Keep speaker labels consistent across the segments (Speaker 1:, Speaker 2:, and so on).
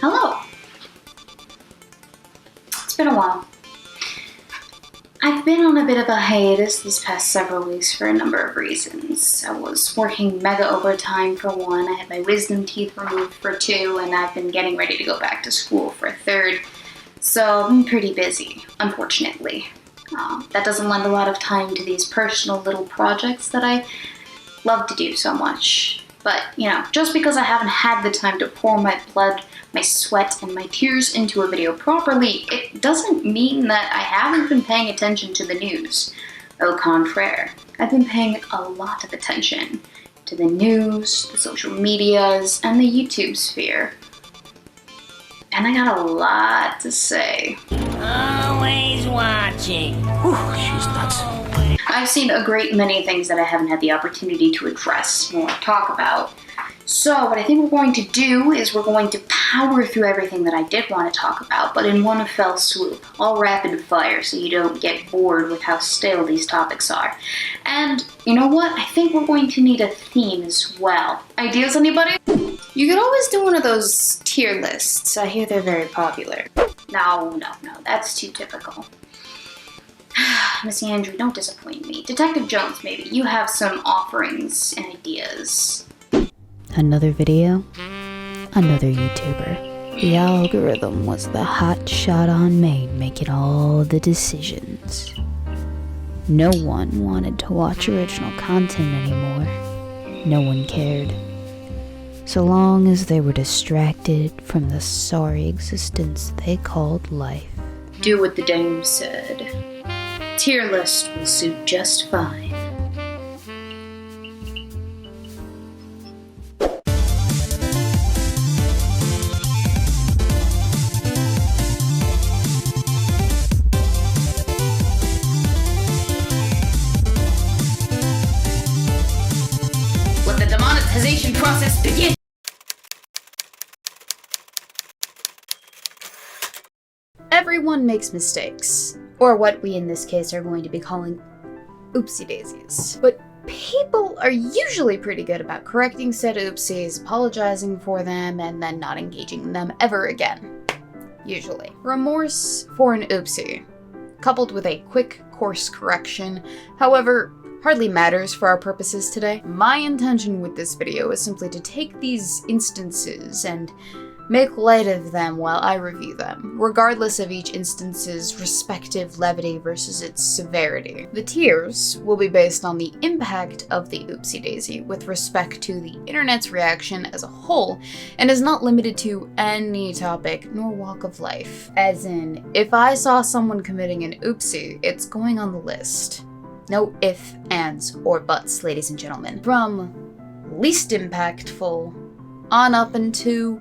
Speaker 1: Hello. It's been a while. I've been on a bit of a hiatus these past several weeks for a number of reasons. I was working mega overtime for one, I had my wisdom teeth removed for two, and I've been getting ready to go back to school for a third. So I'm pretty busy, unfortunately. That doesn't lend a lot of time to these personal little projects that I love to do so much. But, just because I haven't had the time to pour my blood, my sweat, and my tears into a video properly, it doesn't mean that I haven't been paying attention to the news. Au contraire, I've been paying a lot of attention to the news, the social medias, and the YouTube sphere. And I got a lot to say.
Speaker 2: Always watching.
Speaker 3: Whew, she's nuts.
Speaker 1: I've seen a great many things that I haven't had the opportunity to address or talk about. So what I think we're going to do is we're going to power through everything that I did want to talk about, but in one fell swoop, all rapid fire, so you don't get bored with how stale these topics are. And you know what? I think we're going to need a theme as well. Ideas, anybody? You could always do one of those tier lists. I hear they're very popular. No, that's too typical. Miss Andrew, don't disappoint me. Detective Jones, maybe. You have some offerings and ideas.
Speaker 4: Another video, another YouTuber. The algorithm was the hot shot on Maine making all the decisions. No one wanted to watch original content anymore. No one cared. So long as they were distracted from the sorry existence they called life.
Speaker 1: Do what the dame said. Tier list will suit just fine. Let the demonetization process begin!
Speaker 4: Everyone makes mistakes, or what we in this case are going to be calling oopsie daisies. But people are usually pretty good about correcting said oopsies, apologizing for them, and then not engaging in them ever again. Usually. Remorse for an oopsie, coupled with a quick course correction, however, hardly matters for our purposes today. My intention with this video is simply to take these instances and make light of them while I review them, regardless of each instance's respective levity versus its severity. The tiers will be based on the impact of the oopsie daisy with respect to the internet's reaction as a whole, and is not limited to any topic nor walk of life. As in, if I saw someone committing an oopsie, it's going on the list. No ifs, ands, or buts, ladies and gentlemen. From least impactful on up into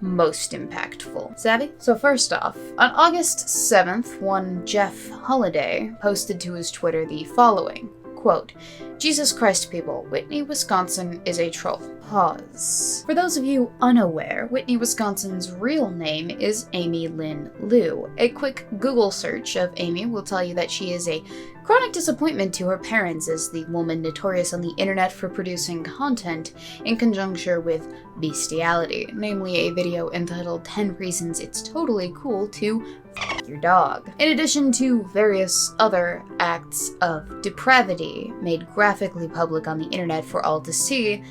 Speaker 4: most impactful. Savvy? So first off, on August 7th, one Jeff Holliday posted to his Twitter the following, quote, "Jesus Christ people, Whitney, Wisconsin is a troll." Pause. For those of you unaware, Whitney, Wisconsin's real name is Amy Lynn Liu. A quick Google search of Amy will tell you that she is a chronic disappointment to her parents as the woman notorious on the internet for producing content in conjunction with bestiality, namely a video entitled 10 Reasons It's Totally Cool to F*** Your Dog. In addition to various other acts of depravity made graphically public on the internet for all to see,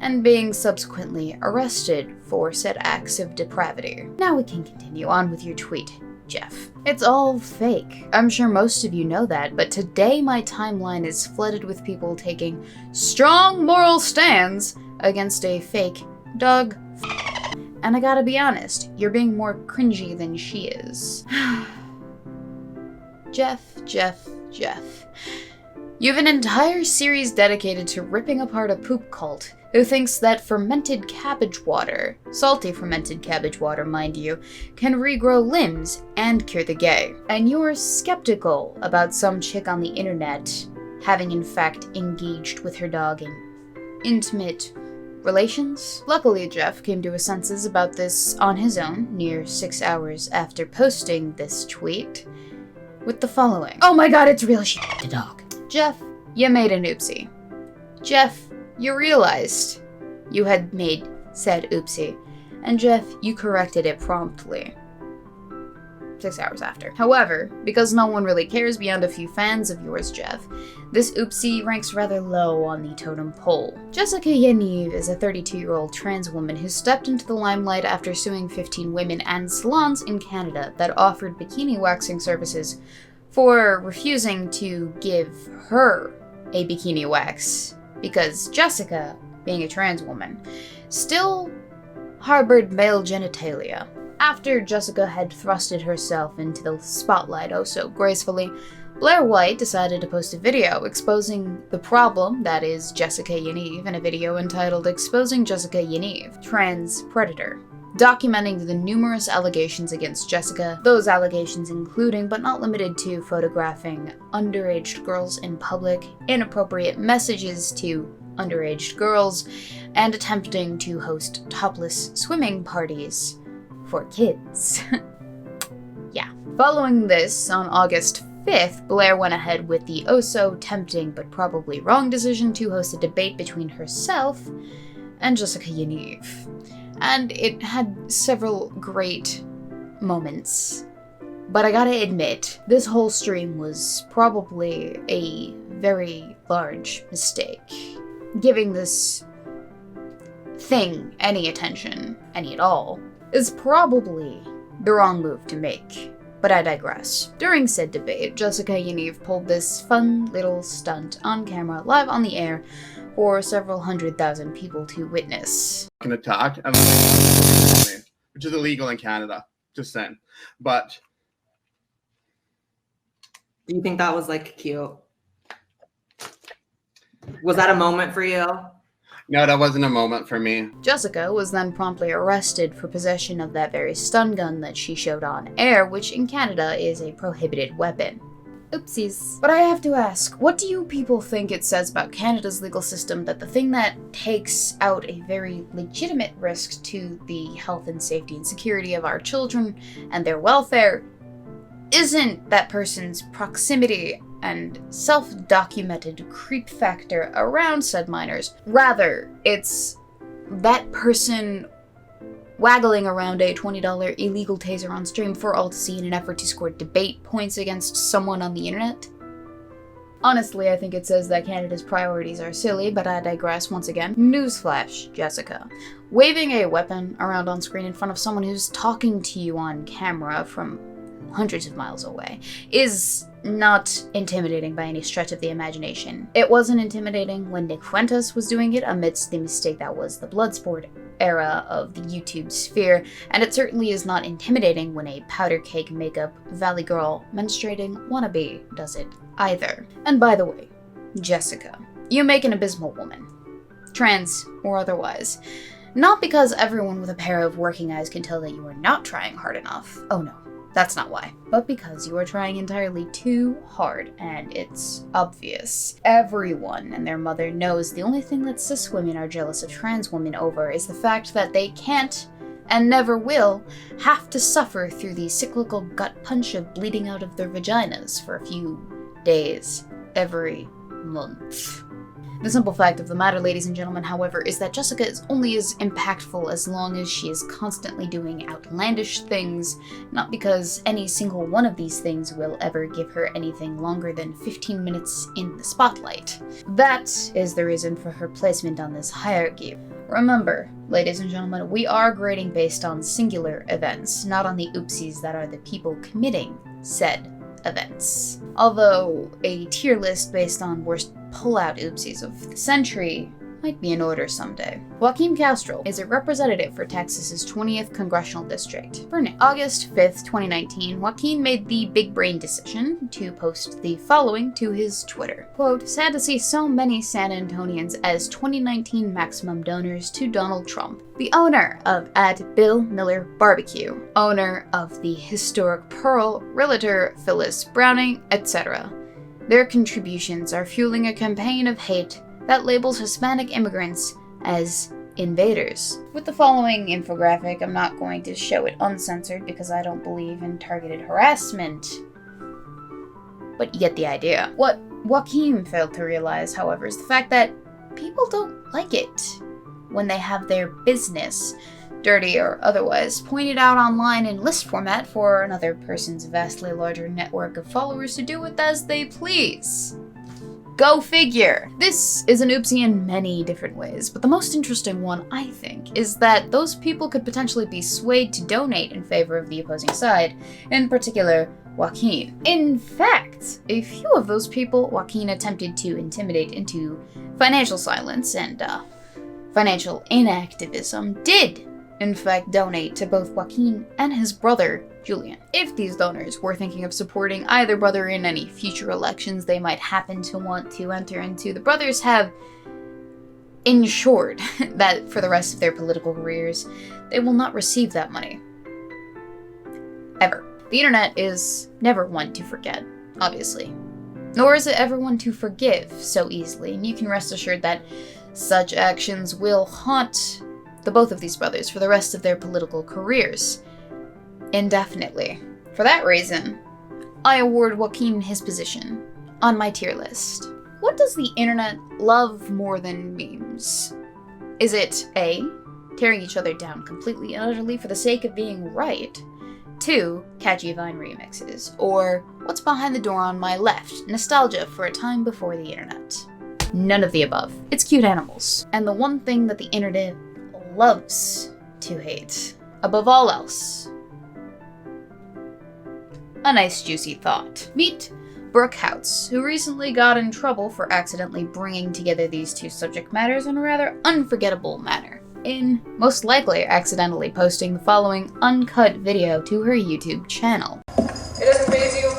Speaker 4: and being subsequently arrested for said acts of depravity. Now we can continue on with your tweet, Jeff. It's all fake. I'm sure most of you know that, but today my timeline is flooded with people taking strong moral stands against a fake dog. And I gotta be honest, you're being more cringy than she is. Jeff. You have an entire series dedicated to ripping apart a poop cult who thinks that fermented cabbage water, salty fermented cabbage water, mind you, can regrow limbs and cure the gay. And you're skeptical about some chick on the internet having in fact engaged with her dog in intimate relations? Luckily, Jeff came to his senses about this on his own, near 6 hours after posting this tweet, with the following. "Oh my god, it's real, she the dog." Jeff, you made an oopsie. Jeff, you realized you had made said oopsie. And Jeff, you corrected it promptly. 6 hours after. However, because no one really cares beyond a few fans of yours, Jeff, this oopsie ranks rather low on the totem pole. Jessica Yaniv is a 32-year-old trans woman who stepped into the limelight after suing 15 women and salons in Canada that offered bikini waxing services for refusing to give her a bikini wax because Jessica, being a trans woman, still harbored male genitalia. After Jessica had thrusted herself into the spotlight oh so gracefully, Blair White decided to post a video exposing the problem that is Jessica Yaniv in a video entitled Exposing Jessica Yaniv, Trans Predator, documenting the numerous allegations against Jessica, those allegations including but not limited to photographing underage girls in public, inappropriate messages to underage girls, and attempting to host topless swimming parties for kids. Yeah. Following this, on August 5th, Blair went ahead with the oh-so-tempting but probably wrong decision to host a debate between herself and Jessica Yaniv. And it had several great moments. But I gotta admit, this whole stream was probably a very large mistake. Giving this thing any attention, any at all, is probably the wrong move to make, but I digress. During said debate, Jessica Yaniv pulled this fun little stunt on camera live on the air for several 100,000 people to witness.
Speaker 3: An attack, which is illegal in Canada, just saying. But
Speaker 5: do you think that was like cute? Was that a moment for you?
Speaker 3: No, that wasn't a moment for me.
Speaker 4: Jessica was then promptly arrested for possession of that very stun gun that she showed on air, which in Canada is a prohibited weapon. Oopsies. But I have to ask, what do you people think it says about Canada's legal system that the thing that takes out a very legitimate risk to the health and safety and security of our children and their welfare isn't that person's proximity and self-documented creep factor around said minors. Rather, it's that person waggling around a $20 illegal taser on stream for all to see in an effort to score debate points against someone on the internet? Honestly, I think it says that Canada's priorities are silly, but I digress once again. Newsflash, Jessica. Waving a weapon around on screen in front of someone who's talking to you on camera from hundreds of miles away is not intimidating by any stretch of the imagination. It wasn't intimidating when Nick Fuentes was doing it amidst the mistake that was the Bloodsport era of the YouTube sphere, and it certainly is not intimidating when a powder cake makeup valley girl menstruating wannabe does it either. And by the way, Jessica, you make an abysmal woman, trans or otherwise. Not because everyone with a pair of working eyes can tell that you are not trying hard enough. Oh no. That's not why. But because you are trying entirely too hard, and it's obvious. Everyone and their mother knows the only thing that cis women are jealous of trans women over is the fact that they can't, and never will, have to suffer through the cyclical gut punch of bleeding out of their vaginas for a few days every month. The simple fact of the matter, ladies and gentlemen, however, is that Jessica is only as impactful as long as she is constantly doing outlandish things, not because any single one of these things will ever give her anything longer than 15 minutes in the spotlight. That is the reason for her placement on this hierarchy. Remember, ladies and gentlemen, we are grading based on singular events, not on the oopsies that are the people committing said events. Although a tier list based on worst pull-out oopsies of the century might be in order someday. Joaquin Castro is a representative for Texas's 20th Congressional District. For August 5th, 2019, Joaquin made the big brain decision to post the following to his Twitter. Quote, "Sad to see so many San Antonians as 2019 maximum donors to Donald Trump. The owner of @Bill Miller Barbecue, owner of the historic Pearl, realtor Phyllis Browning, etc. Their contributions are fueling a campaign of hate that labels Hispanic immigrants as invaders." With the following infographic, I'm not going to show it uncensored because I don't believe in targeted harassment, but you get the idea. What Joaquin failed to realize, however, is the fact that people don't like it when they have their business dirty or otherwise, pointed out online in list format for another person's vastly larger network of followers to do with as they please. Go figure! This is an oopsie in many different ways, but the most interesting one, I think, is that those people could potentially be swayed to donate in favor of the opposing side, in particular, Joaquin. In fact, a few of those people Joaquin attempted to intimidate into financial silence and financial inactivism did, in fact, donate to both Joaquin and his brother, Julian. If these donors were thinking of supporting either brother in any future elections they might happen to want to enter into, the brothers have ensured that for the rest of their political careers, they will not receive that money. Ever. The internet is never one to forget, obviously. Nor is it ever one to forgive so easily, and you can rest assured that such actions will haunt the both of these brothers for the rest of their political careers. Indefinitely. For that reason, I award Joaquin his position on my tier list. What does the internet love more than memes? Is it A, tearing each other down completely and utterly for the sake of being right? 2, catchy Vine remixes? Or what's behind the door on my left, nostalgia for a time before the internet? None of the above. It's cute animals. And the one thing that the internet loves to hate, above all else, a nice juicy thought. Meet Brooke Houts, who recently got in trouble for accidentally bringing together these two subject matters in a rather unforgettable manner, in most likely accidentally posting the following uncut video to her YouTube channel.
Speaker 6: It doesn't faze you.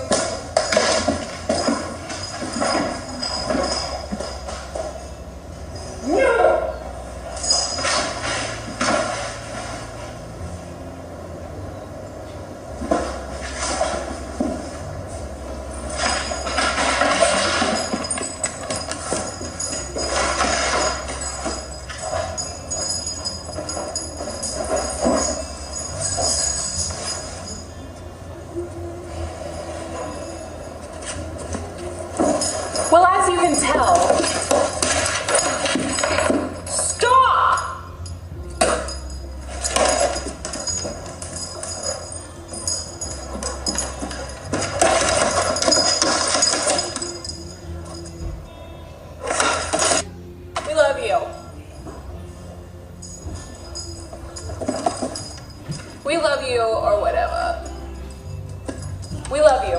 Speaker 6: Well, as you can tell, stop! We love you. We love you, or whatever. We love you.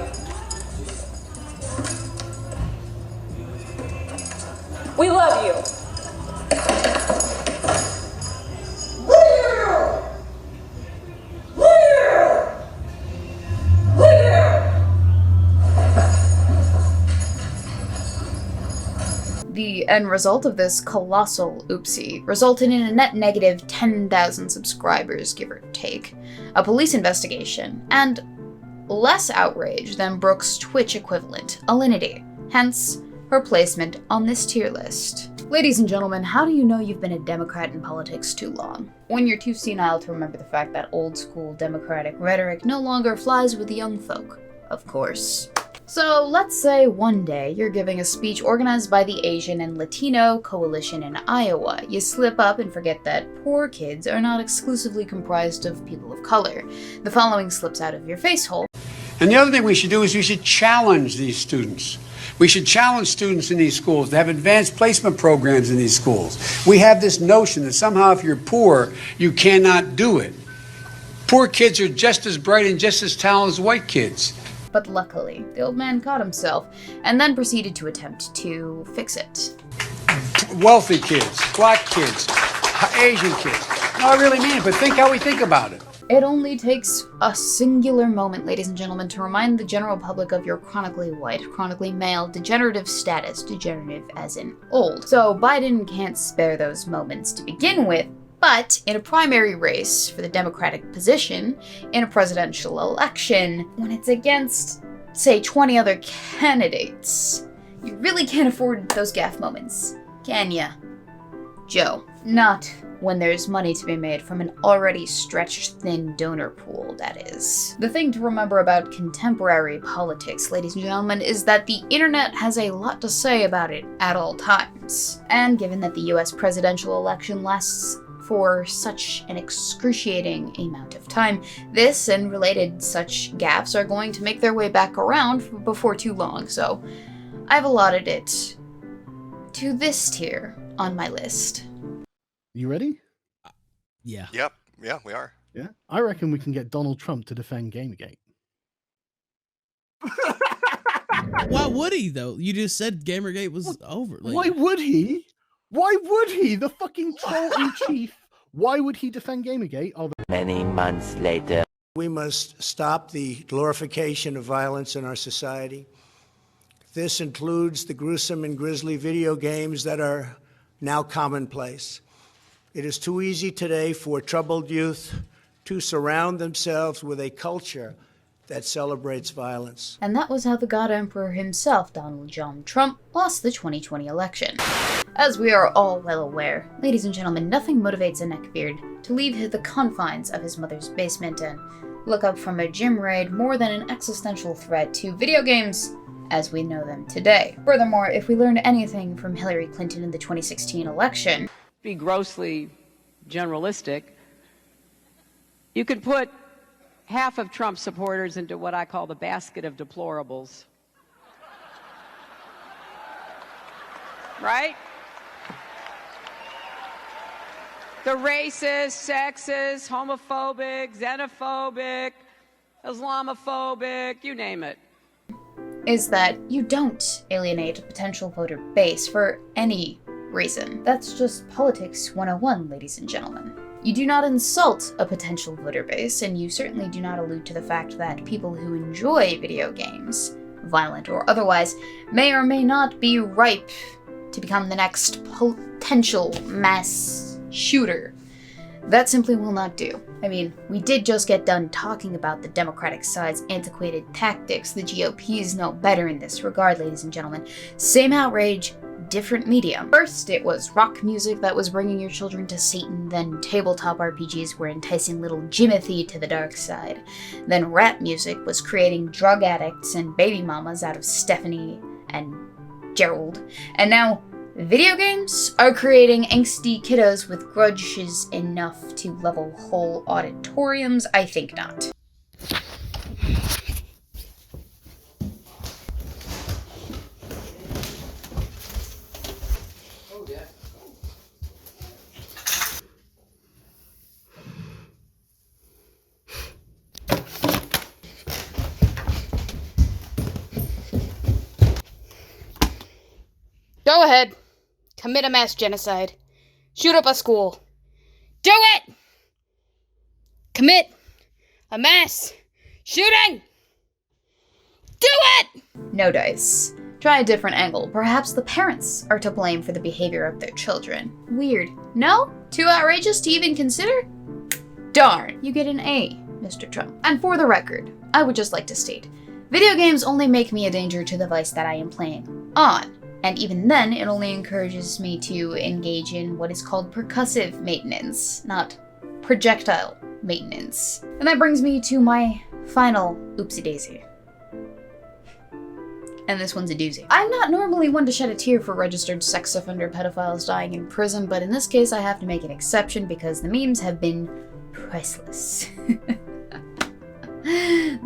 Speaker 6: We love you.
Speaker 4: The end result of this colossal oopsie resulted in a net negative 10,000 subscribers, give or take, a police investigation, and less outrage than Brooke's Twitch equivalent, Alinity, hence her placement on this tier list. Ladies and gentlemen, how do you know you've been a Democrat in politics too long? When you're too senile to remember the fact that old school Democratic rhetoric no longer flies with the young folk, of course. So let's say one day you're giving a speech organized by the Asian and Latino Coalition in Iowa. You slip up and forget that poor kids are not exclusively comprised of people of color. The following slips out of your face hole.
Speaker 7: And the other thing we should do is we should challenge these students. We should challenge students in these schools to have advanced placement programs in these schools. We have this notion that somehow if you're poor, you cannot do it. Poor kids are just as bright and just as talented as white kids.
Speaker 4: But luckily, the old man caught himself and then proceeded to attempt to fix it.
Speaker 7: Wealthy kids, black kids, Asian kids. No, I really mean it, but think how we think about it.
Speaker 4: It only takes a singular moment, ladies and gentlemen, to remind the general public of your chronically white, chronically male, degenerative status, degenerative as in old. So Biden can't spare those moments to begin with, but in a primary race for the Democratic position, in a presidential election, when it's against, say, 20 other candidates, you really can't afford those gaffe moments, can ya? Joe. Not when there's money to be made from an already stretched thin donor pool, that is. The thing to remember about contemporary politics, ladies and gentlemen, is that the internet has a lot to say about it at all times. And given that the US presidential election lasts for such an excruciating amount of time, this and related such gaffes are going to make their way back around before too long, so I've allotted it to this tier on my list.
Speaker 8: You ready?
Speaker 9: Yeah.
Speaker 10: Yep. Yeah, we are.
Speaker 8: Yeah. I reckon we can get Donald Trump to defend Gamergate.
Speaker 9: Why would he though? You just said Gamergate was over. Like,
Speaker 8: Why would he? Why would he? The fucking troll in chief. Why would he defend Gamergate?
Speaker 11: Many months later.
Speaker 12: We must stop the glorification of violence in our society. This includes the gruesome and grisly video games that are now commonplace. It is too easy today for troubled youth to surround themselves with a culture that celebrates violence.
Speaker 4: And that was how the God Emperor himself, Donald John Trump, lost the 2020 election. As we are all well aware, ladies and gentlemen, nothing motivates a neckbeard to leave the confines of his mother's basement and look up from a gym raid more than an existential threat to video games as we know them today. Furthermore, if we learned anything from Hillary Clinton in the 2016 election,
Speaker 13: be grossly generalistic, you could put half of Trump supporters into what I call the basket of deplorables. Right? The racist, sexist, homophobic, xenophobic, Islamophobic, you name it.
Speaker 4: Is that you don't alienate a potential voter base for any reason. That's just politics 101, ladies and gentlemen. You do not insult a potential voter base, and you certainly do not allude to the fact that people who enjoy video games, violent or otherwise, may or may not be ripe to become the next potential mass shooter. That simply will not do. I mean, we did just get done talking about the Democratic side's antiquated tactics. The GOPs know better in this regard, ladies and gentlemen. Same outrage, different medium. First, it was rock music that was bringing your children to Satan, then tabletop RPGs were enticing little Jimothy to the dark side. Then rap music was creating drug addicts and baby mamas out of Stephanie and Gerald. And now, video games are creating angsty kiddos with grudges enough to level whole auditoriums? I think not.
Speaker 14: Go ahead. Commit a mass genocide. Shoot up a school. Do it! Commit a mass shooting! Do it!
Speaker 4: No dice. Try a different angle. Perhaps the parents are to blame for the behavior of their children. Weird. No? Too outrageous to even consider? Darn. You get an A, Mr. Trump. And for the record, I would just like to state, video games only make me a danger to the vice that I am playing on. And even then, it only encourages me to engage in what is called percussive maintenance, not projectile maintenance. And that brings me to my final oopsie daisy. And this one's a doozy. I'm not normally one to shed a tear for registered sex offender pedophiles dying in prison, but in this case I have to make an exception because the memes have been priceless.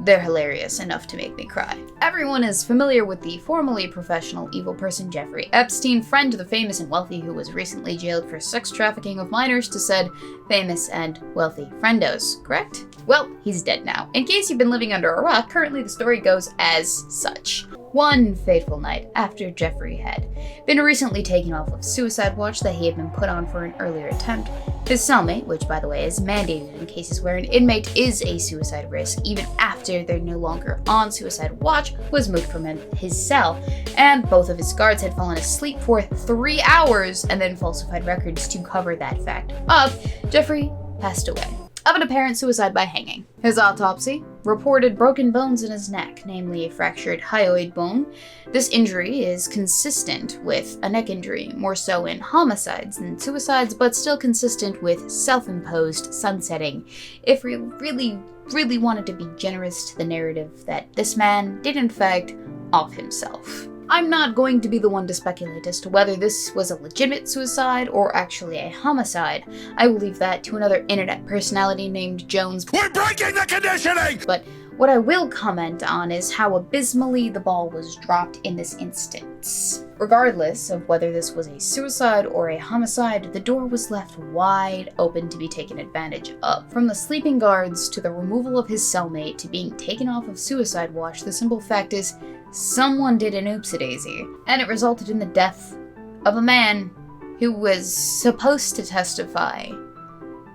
Speaker 4: They're hilarious enough to make me cry. Everyone is familiar with the formerly professional evil person Jeffrey Epstein, friend to the famous and wealthy who was recently jailed for sex trafficking of minors to said famous and wealthy friendos, correct? Well, he's dead now. In case you've been living under a rock, currently the story goes as such. One fateful night after Jeffrey had been recently taken off of suicide watch that he had been put on for an earlier attempt, his cellmate, which by the way is mandated in cases where an inmate is a suicide risk even after they're no longer on suicide watch, was moved from his cell, and both of his guards had fallen asleep for 3 hours and then falsified records to cover that fact up. Jeffrey passed away of an apparent suicide by hanging. His autopsy reported broken bones in his neck, namely a fractured hyoid bone. This injury is consistent with a neck injury, more so in homicides than suicides, but still consistent with self-imposed sunsetting, if we really wanted to be generous to the narrative that this man did in fact off himself. I'm not going to be the one to speculate as to whether this was a legitimate suicide or actually a homicide. I will leave that to another internet personality named Jones.
Speaker 7: We're breaking the conditioning!
Speaker 4: But what I will comment on is how abysmally the ball was dropped in this instance. Regardless of whether this was a suicide or a homicide, the door was left wide open to be taken advantage of. From the sleeping guards to the removal of his cellmate to being taken off of suicide watch, the simple fact is someone did an oopsie-daisy, and it resulted in the death of a man who was supposed to testify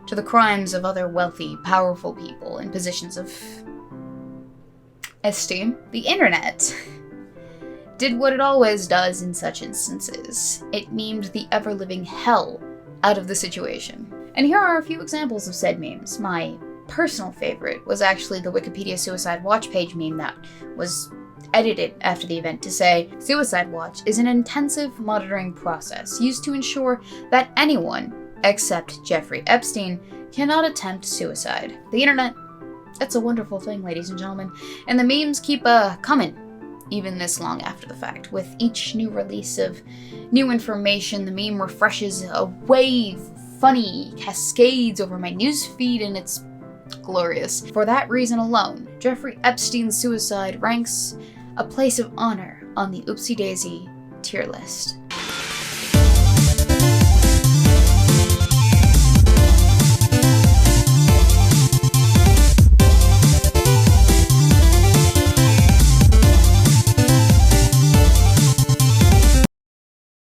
Speaker 4: to the crimes of other wealthy, powerful people in positions of esteem. The internet did what it always does in such instances. It memed the ever-living hell out of the situation. And here are a few examples of said memes. My personal favorite was actually the Wikipedia Suicide Watch page meme that was edited after the event to say, "Suicide Watch is an intensive monitoring process used to ensure that anyone, except Jeffrey Epstein, cannot attempt suicide." The internet, it's a wonderful thing, ladies and gentlemen, and the memes keep coming, even this long after the fact. With each new release of new information, the meme refreshes a wave, funny cascades over my newsfeed, and it's glorious. For that reason alone, Jeffrey Epstein's suicide ranks a place of honor on the Oopsie Daisy tier list.